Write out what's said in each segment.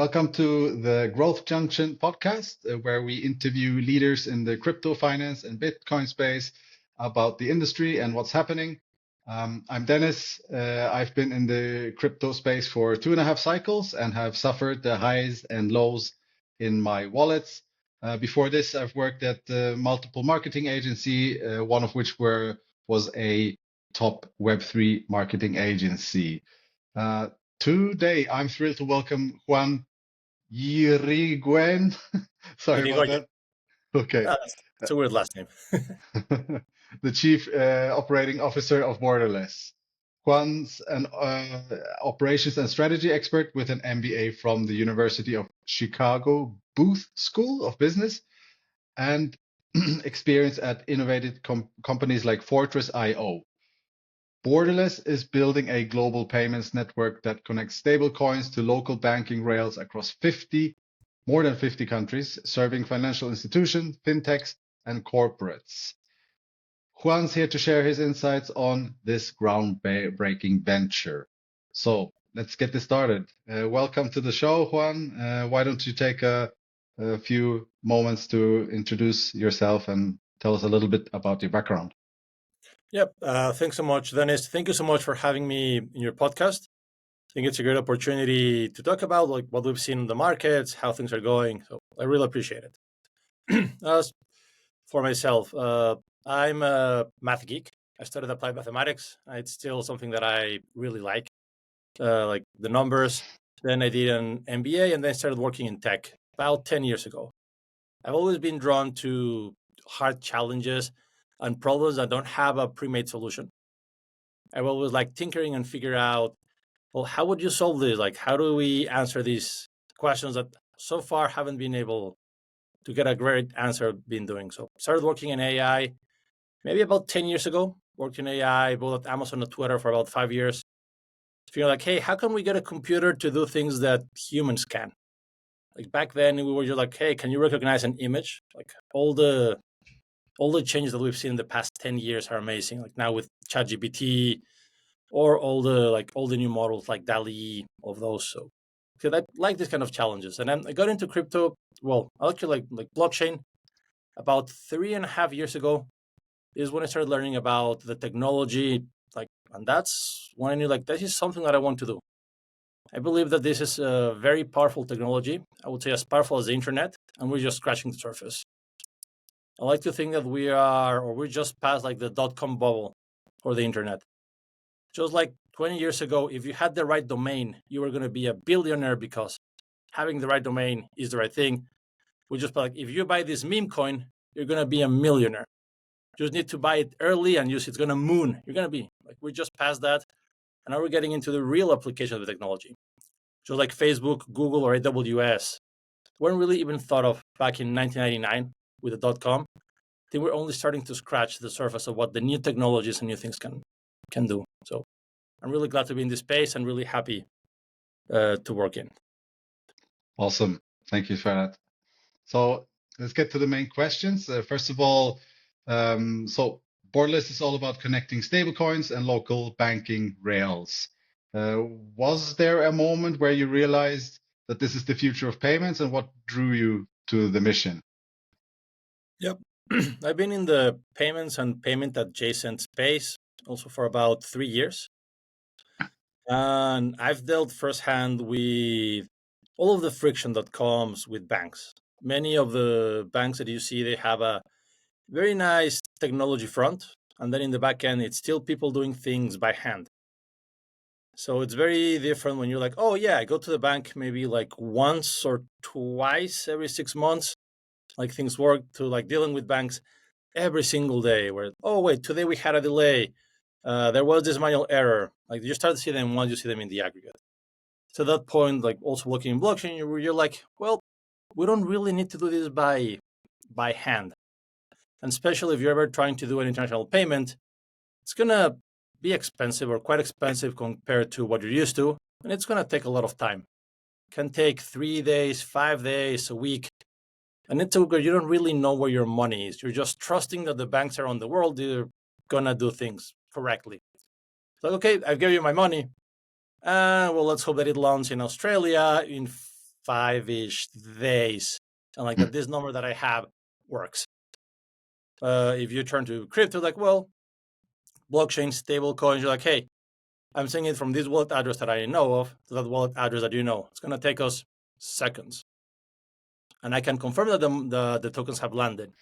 Welcome to the Growth Junction podcast, where we interview leaders in the crypto finance and Bitcoin space about the industry and what's happening. I'm Dennis. I've been in the crypto space for 2.5 cycles and have suffered the highs and lows in my wallets. Before this, I've worked at multiple marketing agency, one of which was a top Web3 marketing agency. Today, I'm thrilled to welcome Juan Yrigoyen. Sorry about Yrigoyen. that. Okay. It's a weird last name. The Chief Operating Officer of Borderless. Juan's an operations and strategy expert with an MBA from the University of Chicago Booth School of Business and experience at innovative companies like Fortress.io. Borderless is building a global payments network that connects stablecoins to local banking rails across more than 50 countries, serving financial institutions, fintechs, and corporates. Juan's here to share his insights on this groundbreaking venture. So let's get this started. Welcome to the show, Juan. Why don't you take a few moments to introduce yourself and tell us a little bit about your background? Yep. Thanks so much, Dennis. Thank you so much for having me in your podcast. I think it's a great opportunity to talk about like what we've seen in the markets, how things are going. So I really appreciate it. As for myself, I'm a math geek. I studied applied mathematics. It's still something that I really like the numbers. Then I did an MBA and then started working in tech about 10 years ago. I've always been drawn to hard challenges and problems that don't have a pre-made solution. I've always liked tinkering and figure out, well, how would you solve this? Like, how do we answer these questions that so far haven't been able to get a great answer been doing? So started working in AI maybe about 10 years ago, worked in AI, both at Amazon and Twitter for about 5 years. Feel like, hey, how can we get a computer to do things that humans can? Like back then we were just like, hey, can you recognize an image? Like all the changes that we've seen in the past 10 years are amazing. Like now with ChatGPT or all the new models like DALL-E of those. So I like these kind of challenges. And then I got into crypto. Well, I actually like blockchain about 3.5 years ago is when I started learning about the technology. And that's when I knew this is something that I want to do. I believe that this is a very powerful technology. I would say as powerful as the internet, and we're just scratching the surface. I like to think that we're just past the .com bubble for the internet. Just like 20 years ago, if you had the right domain, you were going to be a billionaire because having the right domain is the right thing. We just if you buy this meme coin, you're going to be a millionaire. You just need to buy it early and use it. It's going to moon. You're going to be we're just past that. And now we're getting into the real application of the technology. Just like Facebook, Google, or AWS weren't really even thought of back in 1999 with the .com. They were only starting to scratch the surface of what the new technologies and new things can do. So I'm really glad to be in this space and really happy to work in. Awesome. Thank you for that. So let's get to the main questions. First of all, so Borderless is all about connecting stablecoins and local banking rails. Was there a moment where you realized that this is the future of payments, and what drew you to the mission? Yep. I've been in the payments and payment adjacent space also for about 3 years. And I've dealt firsthand with all of the friction that comes with banks. Many of the banks that you see, they have a very nice technology front. And then in the back end, it's still people doing things by hand. So it's very different when you're like, oh yeah, I go to the bank maybe once or twice every 6 months. Things work to dealing with banks every single day where, oh wait, today we had a delay. There was this manual error. You start to see them once you see them in the aggregate. To that point, also looking in blockchain, you're like, well, we don't really need to do this by hand. And especially if you're ever trying to do an international payment, it's gonna be expensive or quite expensive compared to what you're used to, and it's gonna take a lot of time. It can take 3 days, 5 days, a week. And it's okay, you don't really know where your money is. You're just trusting that the banks around the world, they're gonna do things correctly. Okay, I've given you my money. Well, let's hope that it lands in Australia in 5-ish days, and like that this number that I have works. If you turn to crypto, like, well, blockchain, stable coins, you're like, hey, I'm sending it from this wallet address that I know of to that wallet address that you know. It's going to take us seconds. And I can confirm that the tokens have landed.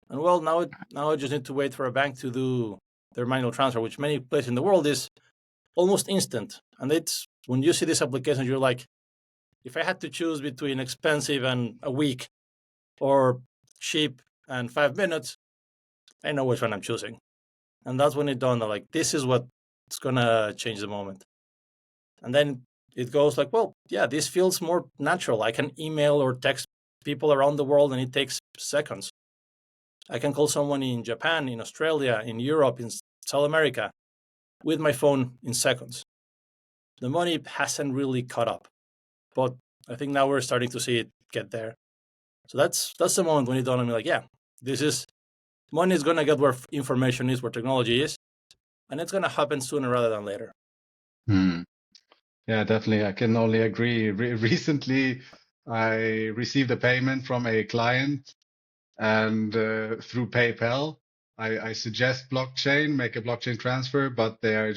And well, now I just need to wait for a bank to do their manual transfer, which many places in the world is almost instant. And it's when you see this application, you're like, if I had to choose between expensive and a week or cheap and 5 minutes, I know which one I'm choosing. And that's when it dawned on, like, this is what's gonna change the moment. And then it goes like, well, yeah, this feels more natural. I can email or text people around the world and it takes seconds. I can call someone in Japan, in Australia, in Europe, in South America with my phone in seconds. The money hasn't really caught up, but I think now we're starting to see it get there. So that's the moment when it dawned on me, like, yeah, this is money is gonna get where information is, where technology is, and it's gonna happen sooner rather than later. Yeah, definitely. I can only agree. Recently, I received a payment from a client, and through PayPal, I suggest blockchain, make a blockchain transfer, but they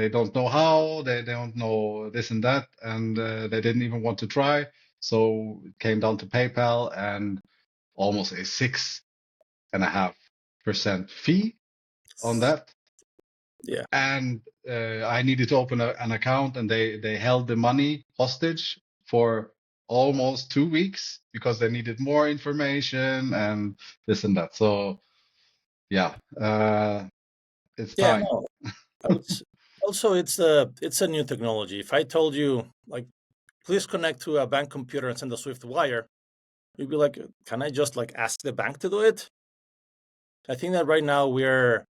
don't know how, they don't know this and that, and they didn't even want to try. So it came down to PayPal and almost a 6.5% fee on that. Yeah. And I needed to open an account, and they held the money hostage for almost 2 weeks because they needed more information and this and that. So yeah, it's Yeah, time. no. Also, it's a new technology. If I told you, like, please connect to a bank computer and send a Swift wire, you'd be like, can I just like ask the bank to do it? I think that right now we're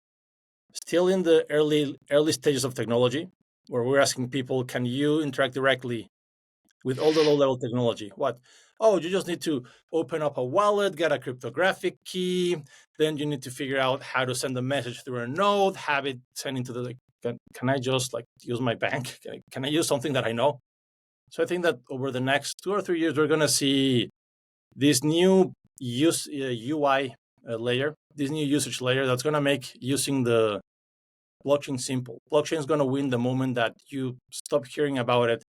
still in the early stages of technology where we're asking people, can you interact directly with all the low-level technology? What? Oh, you just need to open up a wallet, get a cryptographic key, then you need to figure out how to send a message through a node, have it sent into the, like, can I just like use my bank? Can I use something that I know? So I think that over the next 2 or 3 years, we're going to see this new UI layer, this new usage layer that's going to make using the blockchain simple. Blockchain is going to win the moment that you stop hearing about it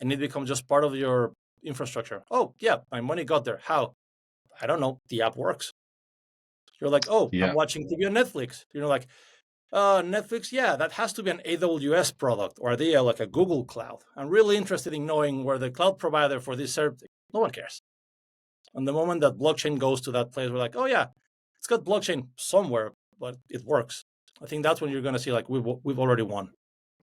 and it becomes just part of your infrastructure. Oh, yeah, my money got there. How? I don't know. The app works. You're like, oh, I'm Yeah, watching TV on Netflix. You're like, Netflix, yeah, that has to be an AWS product, or are they like a Google Cloud? I'm really interested in knowing where the cloud provider for this service. No one cares. And the moment that blockchain goes to that place, we're like, oh yeah, it's got blockchain somewhere, but it works. I think that's when you're going to see like we've already won.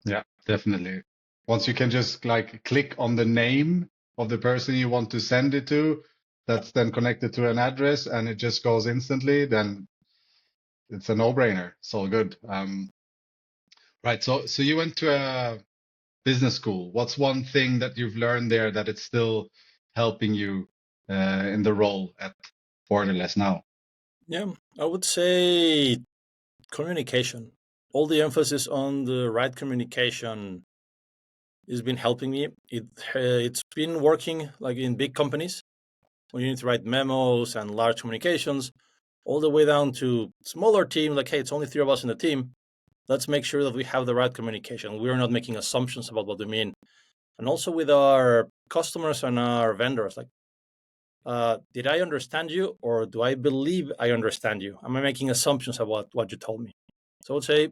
yeah, definitely. Once you can just like click on the name of the person you want to send it to, that's then connected to an address, and it just goes instantly, then it's a no-brainer. It's all good. Right. So you went to a business school. What's one thing that you've learned there that it's still helping you in the role at Borderless now? Yeah, I would say communication. All the emphasis on the right communication has been helping me. It's been working like in big companies when you need to write memos and large communications, all the way down to smaller team. Like, hey, it's only 3 of us in the team. Let's make sure that we have the right communication. We're not making assumptions about what we mean. And also with our customers and our vendors, like, did I understand you, or do I believe I understand you? Am I making assumptions about what you told me? So I would say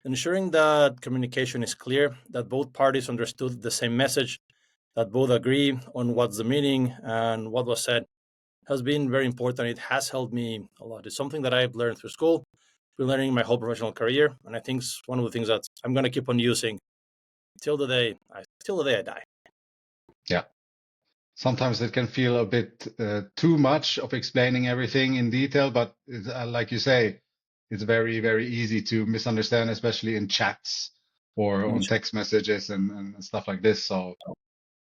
ensuring that communication is clear, that both parties understood the same message, that both agree on what's the meaning and what was said has been very important. It has helped me a lot. It's something that I've learned through school, been learning my whole professional career, and I think it's one of the things that I'm going to keep on using till the day I die. Yeah. Sometimes it can feel a bit too much of explaining everything in detail, but like you say, it's very, very easy to misunderstand, especially in chats or on text messages and stuff like this. So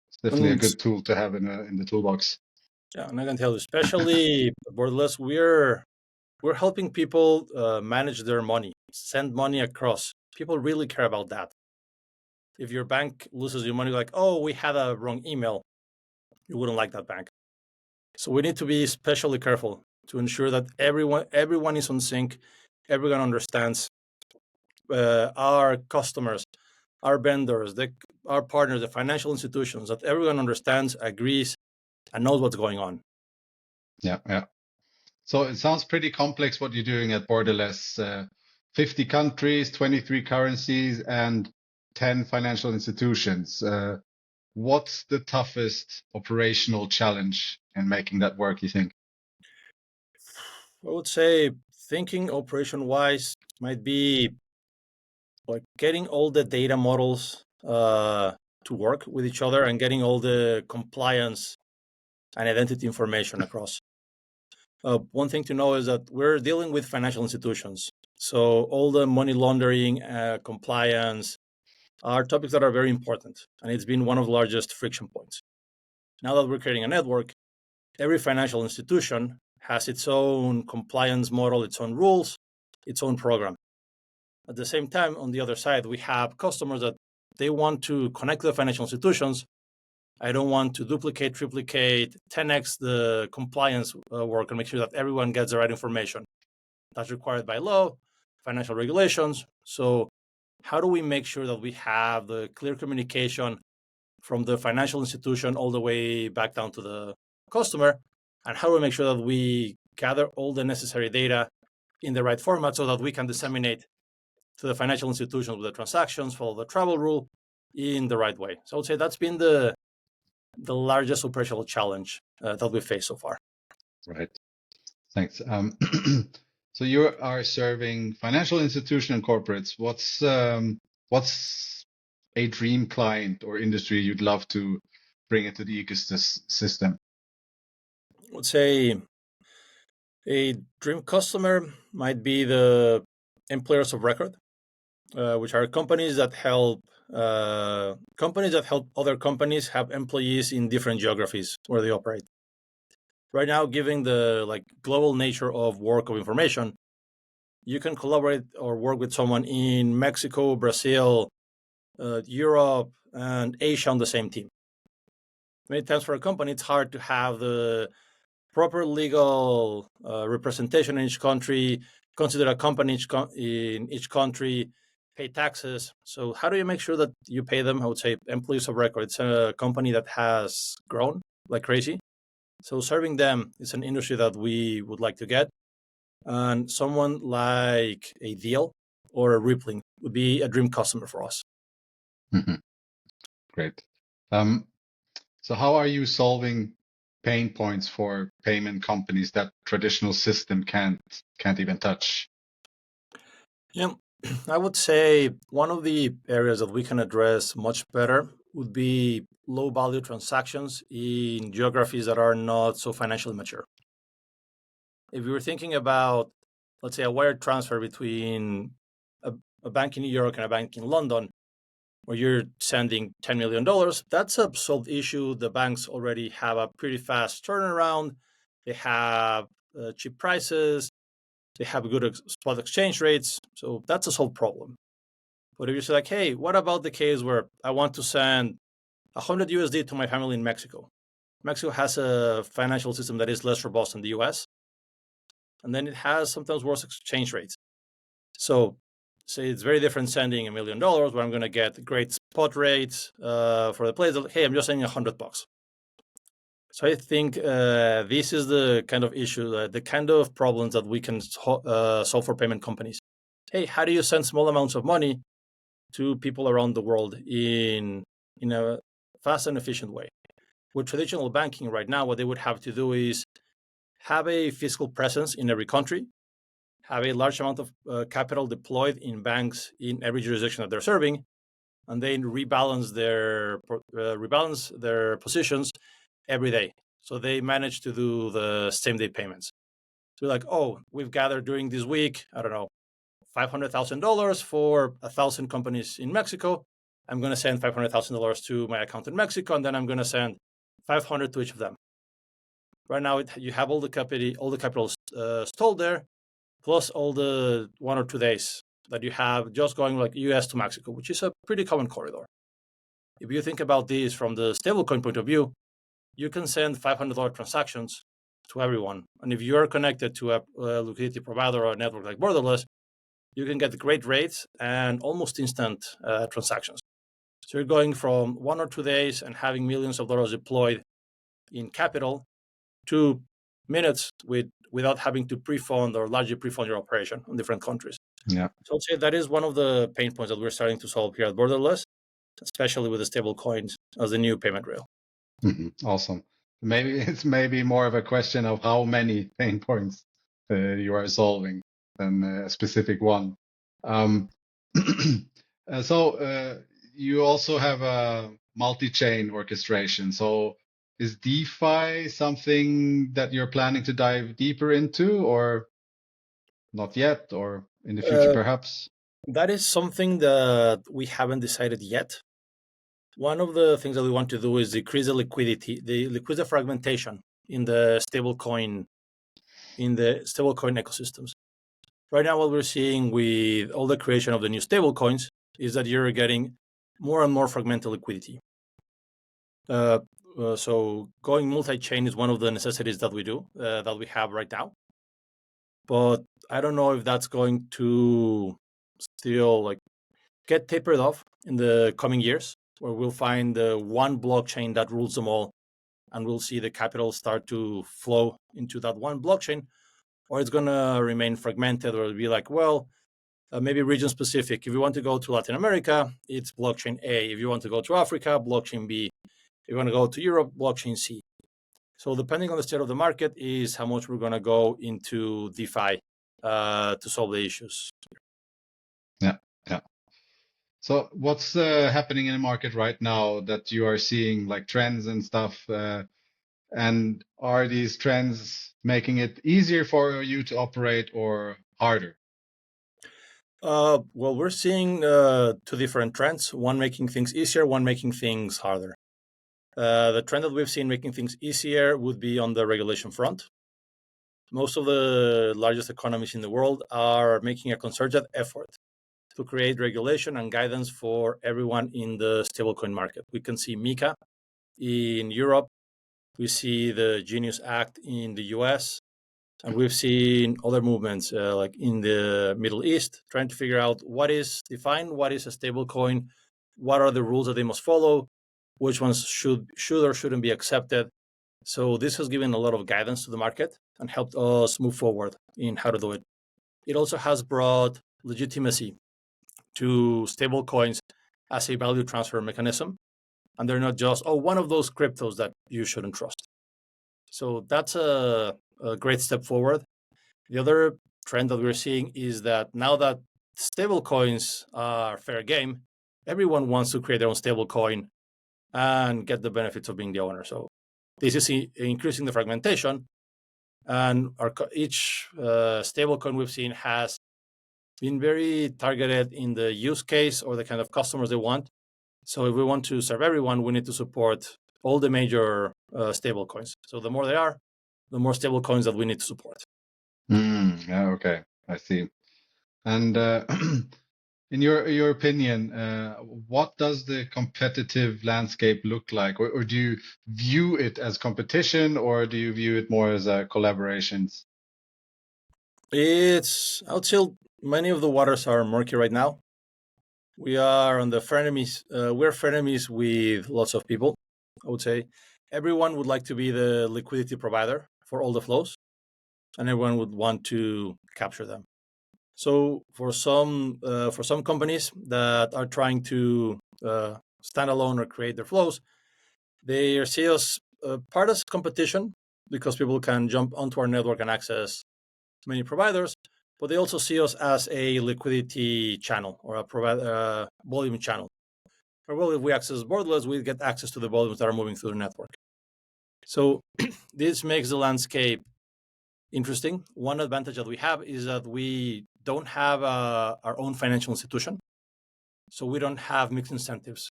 it's definitely a And, good tool to have in the toolbox. yeah, and I can tell you, especially Borderless, we're helping people manage their money, send money across. People really care about that. If your bank loses your money, like, oh, we had a wrong email, you wouldn't like that bank. So we need to be especially careful to ensure that everyone is on sync, everyone understands, our customers, our vendors, our partners, the financial institutions, that everyone understands, agrees, and knows what's going on. Yeah. So it sounds pretty complex what you're doing at Borderless. 50 countries, 23 currencies, and 10 financial institutions. What's the toughest operational challenge in making that work, you think? I would say thinking operation-wise might be like getting all the data models to work with each other and getting all the compliance and identity information across. One thing to know is that we're dealing with financial institutions. So all the money laundering, compliance are topics that are very important. And it's been one of the largest friction points. Now that we're creating a network, every financial institution has its own compliance model, its own rules, its own program. At the same time, on the other side, we have customers that they want to connect to the financial institutions. I don't want to duplicate, triplicate, 10x the compliance work and make sure that everyone gets the right information. That's required by law, financial regulations. So how do we make sure that we have the clear communication from the financial institution all the way back down to the customer? And how do we make sure that we gather all the necessary data in the right format so that we can disseminate to the financial institutions with the transactions, follow the travel rule in the right way? So I would say that's been the largest operational challenge that we faced so far. Right. Thanks. So you are serving financial institution and corporates. What's a dream client or industry you'd love to bring into the ecosystem? I would say a dream customer might be the employers of record, which are companies that help other companies have employees in different geographies where they operate. Right now, given the global nature of work of information, you can collaborate or work with someone in Mexico, Brazil, Europe, and Asia on the same team. Many times for a company, it's hard to have the proper legal representation in each country, consider a company in each country, pay taxes. So how do you make sure that you pay them? I would say employees of record. It's a company that has grown like crazy. So serving them is an industry that we would like to get. And someone like a Deal or a Rippling would be a dream customer for us. Mm-hmm. Great. So how are you solving pain points for payment companies that traditional system can't even touch? Yeah, I would say one of the areas that we can address much better would be low value transactions in geographies that are not so financially mature. If you were thinking about, let's say, a wire transfer between a bank in New York and a bank in London, where you're sending $10 million, that's a solved issue. The banks already have a pretty fast turnaround. They have cheap prices. They have good spot exchange rates. So that's a solved problem. But if you say like, hey, what about the case where I want to send 100 USD to my family in Mexico? Mexico has a financial system that is less robust than the US. And then it has sometimes worse exchange rates. So say it's very different sending $1 million where I'm going to get great spot rates for the place. Hey, I'm just sending $100. So I think this is the kind of issue, the kind of problems that we can solve for payment companies. Hey, how do you send small amounts of money to people around the world in a fast and efficient way? With traditional banking right now, what they would have to do is have a fiscal presence in every country, have a large amount of capital deployed in banks in every jurisdiction that they're serving, and then rebalance their positions every day. So they manage to do the same day payments. So like, oh, we've gathered during this week, I don't know, $500,000 for 1,000 companies in Mexico. I'm going to send $500,000 to my account in Mexico, and then I'm going to send 500 to each of them. Right now, you have all the capital stalled there, plus all the 1 or 2 days that you have just going like US to Mexico, which is a pretty common corridor. if you think about this from the stablecoin point of view, you can send $500 transactions to everyone. And if you're connected to a liquidity provider or a network like Borderless, you can get great rates and almost instant transactions. So you're going from 1 or 2 days and having millions of dollars deployed in capital to minutes without having to pre-fund or largely pre-fund your operation in different countries. Yeah. So I'd say that is one of the pain points that we're starting to solve here at Borderless, especially with the stable coins as the new payment rail. Awesome. Maybe it's more of a question of how many pain points you are solving than a specific one. So you also have a multi-chain orchestration. So is DeFi something that you're planning to dive deeper into, or not yet, or in the future perhaps? That is something that we haven't decided yet. One of the things that we want to do is decrease the liquidity fragmentation in the stablecoin ecosystems. Right now, what we're seeing with all the creation of the new stablecoins is that you're getting more and more fragmented liquidity. So going multi-chain is one of the necessities that we have right now. But I don't know if that's going to still get tapered off in the coming years, where we'll find the one blockchain that rules them all, and we'll see the capital start to flow into that one blockchain, or it's going to remain fragmented, or it'll be like, well, maybe region specific. If you want to go to Latin America, it's blockchain A. If you want to go to Africa, blockchain B. If you want to go to Europe, blockchain C. So depending on the state of the market is how much we're going to go into DeFi to solve the issues. Yeah. So what's happening in the market right now that you are seeing, like trends and stuff? And are these trends making it easier for you to operate or harder? Well, we're seeing two different trends, one making things easier, one making things harder. The trend that we've seen making things easier would be on the regulation front. Most of the largest economies in the world are making a concerted effort to create regulation and guidance for everyone in the stablecoin market. We can see MiCA in Europe. We see the Genius Act in the US. And we've seen other movements like in the Middle East, trying to figure out what is defined, what is a stablecoin, what are the rules that they must follow, which ones should or shouldn't be accepted. So this has given a lot of guidance to the market and helped us move forward in how to do it. It also has brought legitimacy to stablecoins as a value transfer mechanism. And they're not just, one of those cryptos that you shouldn't trust. So that's a great step forward. The other trend that we're seeing is that now that stablecoins are fair game, everyone wants to create their own stablecoin and get the benefits of being the owner. So this is increasing the fragmentation, and each stablecoin we've seen has been very targeted in the use case or the kind of customers they want. So if we want to serve everyone, we need to support all the major stablecoins. So the more they are, the more stablecoins that we need to support. Yeah, okay, I see. And in your opinion, what does the competitive landscape look like, or do you view it as competition, or do you view it more as collaborations? I would say many of the waters are murky right now. We are on the frenemies. We're frenemies with lots of people. I would say everyone would like to be the liquidity provider for all the flows, and everyone would want to capture them. So for some companies that are trying to stand alone or create their flows, they see us part as competition because people can jump onto our network and access many providers, but they also see us as a liquidity channel or a volume channel. Or well, if we access Borderless, we get access to the volumes that are moving through the network. So this makes the landscape interesting. One advantage that we have is that we don't have our own financial institution. So we don't have mixed incentives.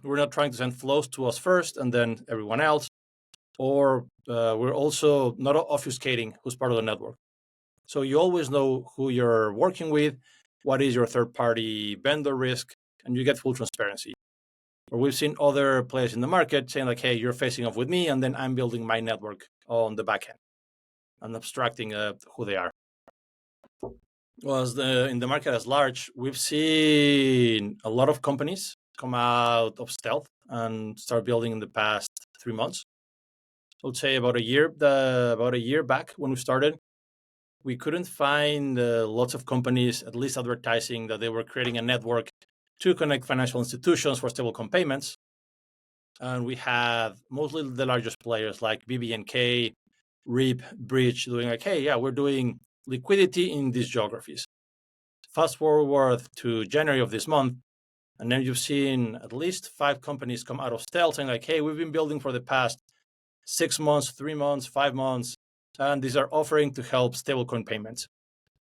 We're not trying to send flows to us first and then everyone else. Or we're also not obfuscating who's part of the network. So you always know who you're working with, what is your third-party vendor risk, and you get full transparency. Or we've seen other players in the market saying like, hey, you're facing off with me, and then I'm building my network on the back end and abstracting who they are. Was in the market as large, we've seen a lot of companies come out of stealth and start building in the past 3 months. I would say about a year back when we started, we couldn't find lots of companies at least advertising that they were creating a network to connect financial institutions for stablecoin payments. And we had mostly the largest players like BBNK, RIP, Bridge doing like, hey, yeah, we're doing liquidity in these geographies. Fast forward to January of this month, and then you've seen at least 5 companies come out of stealth saying like, hey, we've been building for the past 6 months, 3 months, 5 months, and these are offering to help stablecoin payments.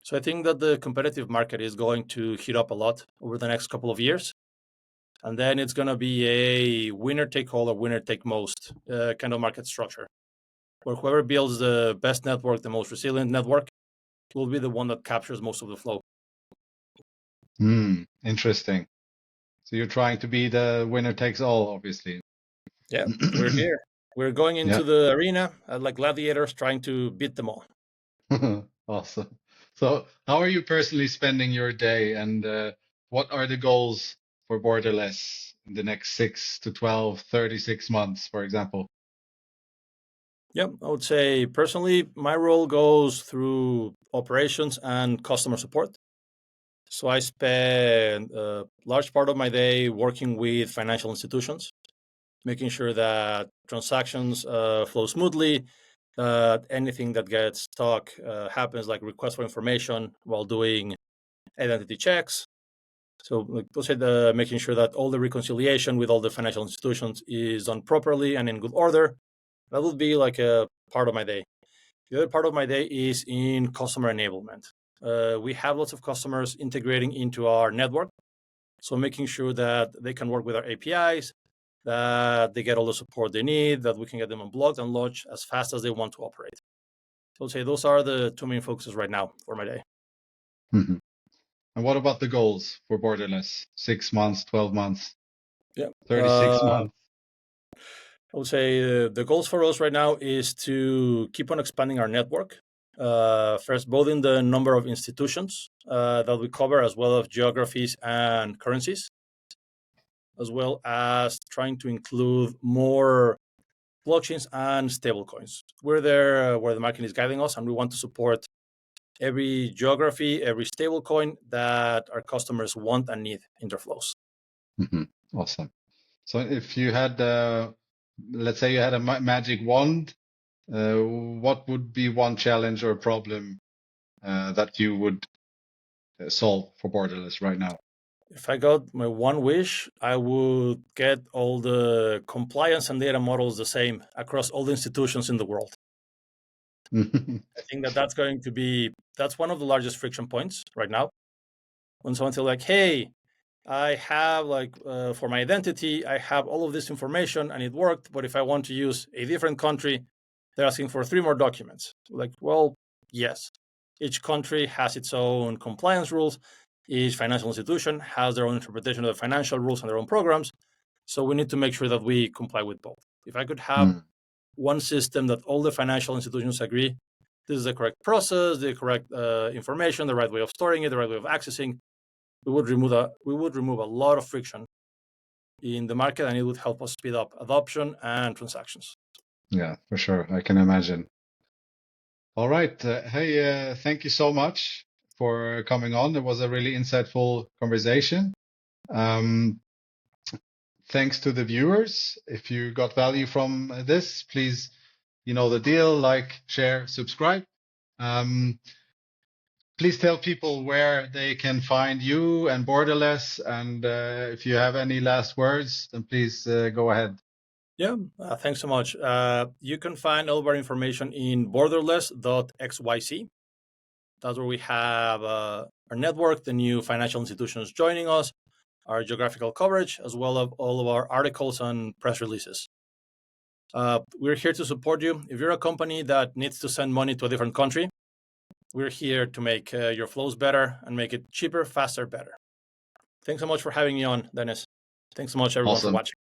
So I think that the competitive market is going to heat up a lot over the next couple of years. And then it's going to be a winner take all or winner take most kind of market structure, where whoever builds the best network, the most resilient network, will be the one that captures most of the flow. Interesting. So you're trying to be the winner takes all, obviously. Yeah, we're here. We're going into the arena like gladiators, trying to beat them all. Awesome. So how are you personally spending your day, and what are the goals for Borderless in the next 6 to 12, 36 months, for example? Yeah, I would say personally, my role goes through operations and customer support. So I spend a large part of my day working with financial institutions, making sure that transactions flow smoothly, that anything that gets stuck happens, like request for information while doing identity checks. So like those are making sure that all the reconciliation with all the financial institutions is done properly and in good order. That would be like a part of my day. The other part of my day is in customer enablement. We have lots of customers integrating into our network. So making sure that they can work with our APIs, that they get all the support they need, that we can get them unblocked and launched as fast as they want to operate. So I'd say those are the 2 main focuses right now for my day. Mhm. And what about the goals for Borderless? 6 months, 12 months, Yeah. 36 months? I would say the goals for us right now is to keep on expanding our network. First, both in the number of institutions that we cover, as well as geographies and currencies, as well as trying to include more blockchains and stablecoins. We're there where the market is guiding us, and we want to support every geography, every stablecoin that our customers want and need in their flows. Awesome. So if you had, let's say you had a magic wand, what would be one challenge or problem that you would solve for Borderless right now? If I got my one wish, I would get all the compliance and data models the same across all the institutions in the world. I think that that's one of the largest friction points right now. When someone says like, hey, I have for my identity, I have all of this information and it worked, but if I want to use a different country, they're asking for 3 more documents. Like, well, yes, each country has its own compliance rules. Each financial institution has their own interpretation of the financial rules and their own programs. So we need to make sure that we comply with both. If I could have one system that all the financial institutions agree, this is the correct process, the correct information, the right way of storing it, the right way of accessing, we would remove a lot of friction in the market, and it would help us speed up adoption and transactions. Yeah, for sure. I can imagine. All right. Hey, thank you so much for coming on. It was a really insightful conversation. Thanks to the viewers. If you got value from this, please, you know the deal, like, share, subscribe. Please tell people where they can find you and Borderless. And if you have any last words, then please go ahead. Yeah, thanks so much. You can find all of our information in Borderless.xyz. That's where we have our network, the new financial institutions joining us, our geographical coverage, as well as all of our articles and press releases. We're here to support you. If you're a company that needs to send money to a different country, we're here to make your flows better and make it cheaper, faster, better. Thanks so much for having me on, Dennis. Thanks so much, everyone, for Awesome. watching.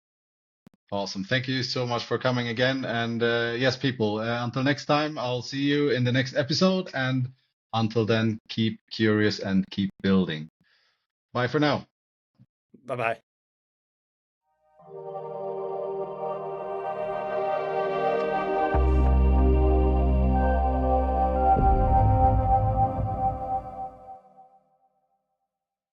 Awesome. Thank you so much for coming again. And yes, people, until next time, I'll see you in the next episode. And until then, keep curious and keep building. Bye for now. Bye bye.